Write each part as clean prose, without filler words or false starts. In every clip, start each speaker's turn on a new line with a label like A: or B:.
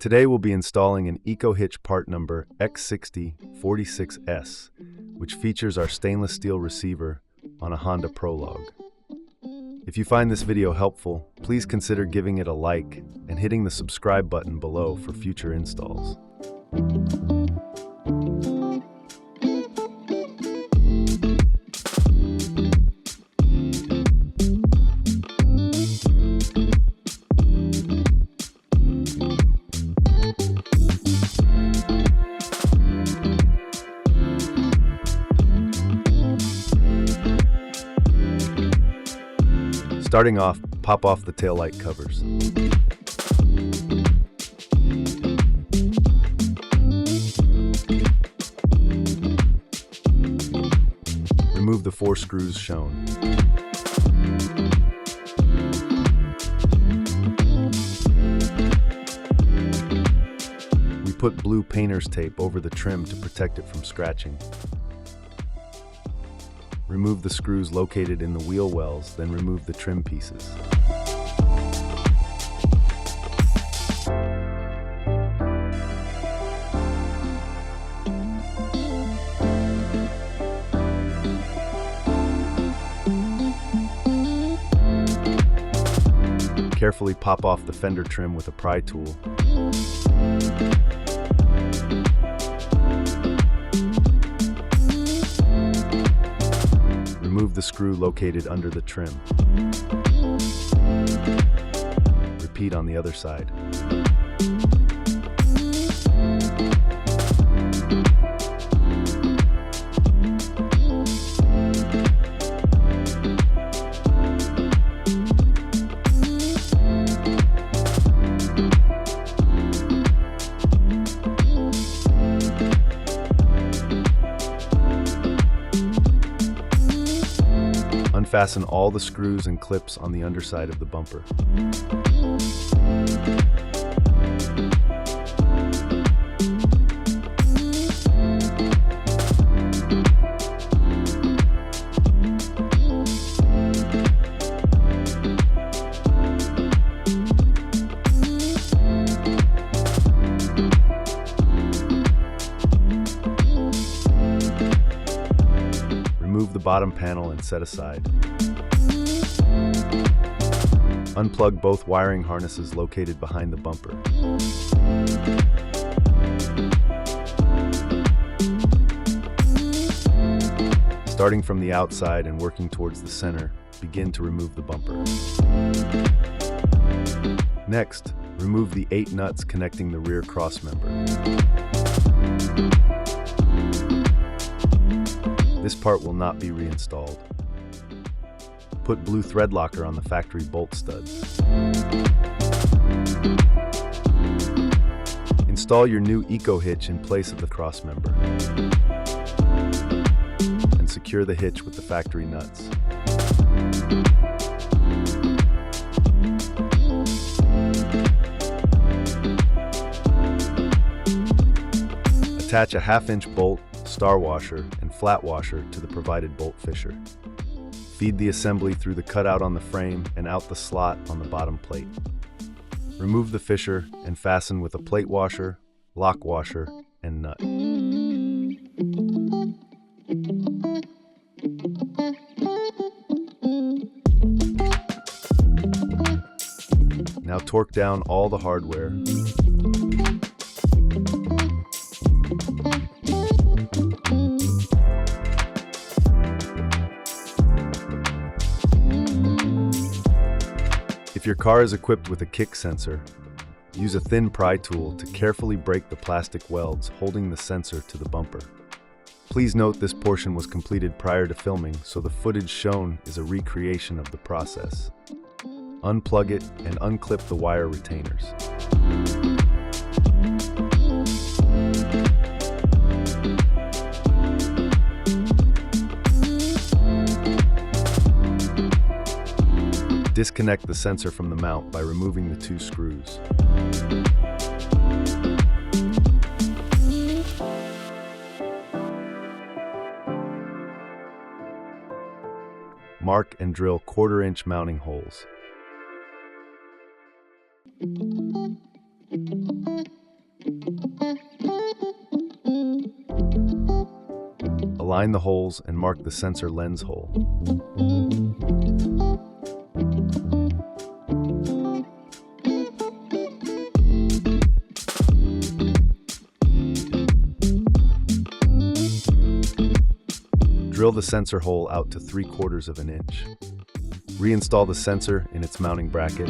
A: Today we'll be installing an EcoHitch part number X6046SH, which features our stainless steel receiver on a Honda Prologue. If you find this video helpful, please consider giving it a like and hitting the subscribe button below for future installs. Starting off, pop off the taillight covers. Remove the 4 screws shown. We put blue painter's tape over the trim to protect it from scratching. Remove the screws located in the wheel wells, then remove the trim pieces. Carefully pop off the fender trim with a pry tool. Remove the screw located under the trim. Repeat on the other side. Unfasten all the screws and clips on the underside of the bumper. Remove the bottom panel and set aside. Unplug both wiring harnesses located behind the bumper. Starting from the outside and working towards the center, begin to remove the bumper. Next, remove the 8 nuts connecting the rear crossmember. This part will not be reinstalled. Put blue thread locker on the factory bolt studs. Install your new EcoHitch in place of the crossmember. And secure the hitch with the factory nuts. Attach a 1/2-inch bolt, star washer, and flat washer to the provided bolt fisher. Feed the assembly through the cutout on the frame and out the slot on the bottom plate. Remove the fisher and fasten with a plate washer, lock washer, and nut. Now torque down all the hardware. If your car is equipped with a kick sensor, use a thin pry tool to carefully break the plastic welds holding the sensor to the bumper. Please note this portion was completed prior to filming, so the footage shown is a recreation of the process. Unplug it and unclip the wire retainers. Disconnect the sensor from the mount by removing the 2 screws. Mark and drill 1/4-inch mounting holes. Line the holes and mark the sensor lens hole. Drill the sensor hole out to 3/4 of an inch. Reinstall the sensor in its mounting bracket.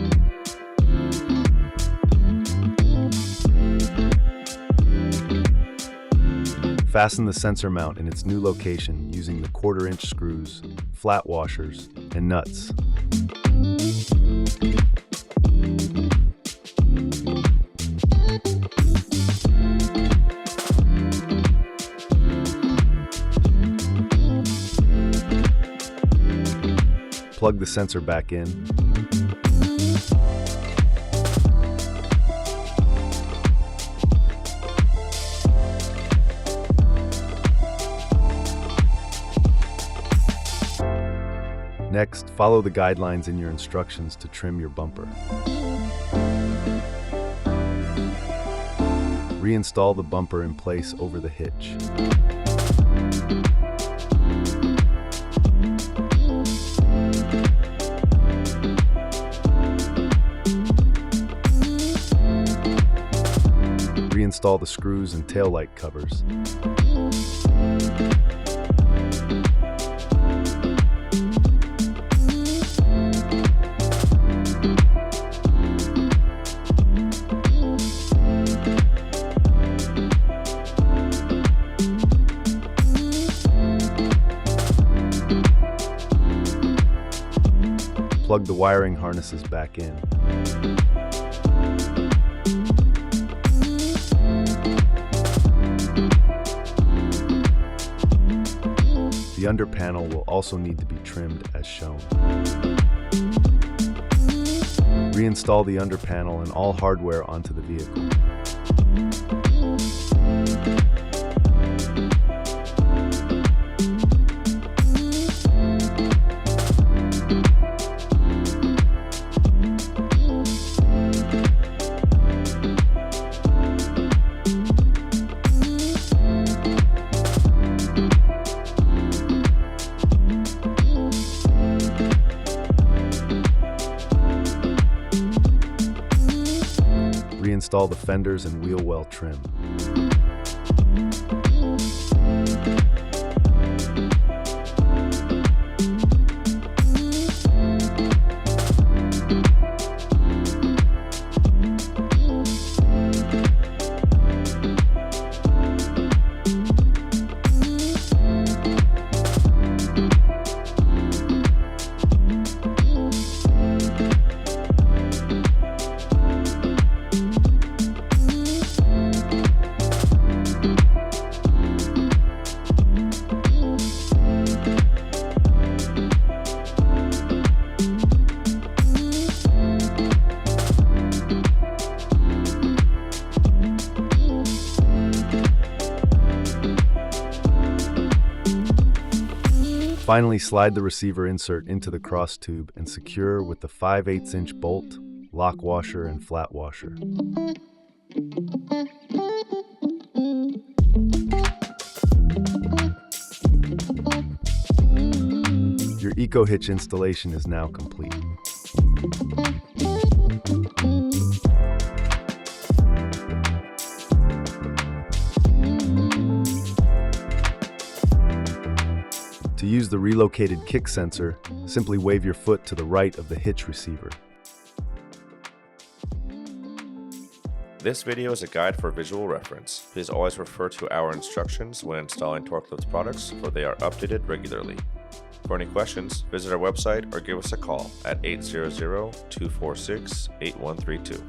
A: Fasten the sensor mount in its new location using the 1/4-inch screws, flat washers, and nuts. Plug the sensor back in. Next, follow the guidelines in your instructions to trim your bumper. Reinstall the bumper in place over the hitch. Reinstall the screws and taillight covers. Plug the wiring harnesses back in. The under panel will also need to be trimmed as shown. Reinstall the under panel and all hardware onto the vehicle. Reinstall the fenders and wheel well trim. Finally, slide the receiver insert into the cross tube and secure with the 5/8" bolt, lock washer, and flat washer. Your EcoHitch installation is now complete. To use the relocated kick sensor, simply wave your foot to the right of the hitch receiver.
B: This video is a guide for visual reference. Please always refer to our instructions when installing Torque products, for they are updated regularly. For any questions, visit our website or give us a call at 800-246-8132.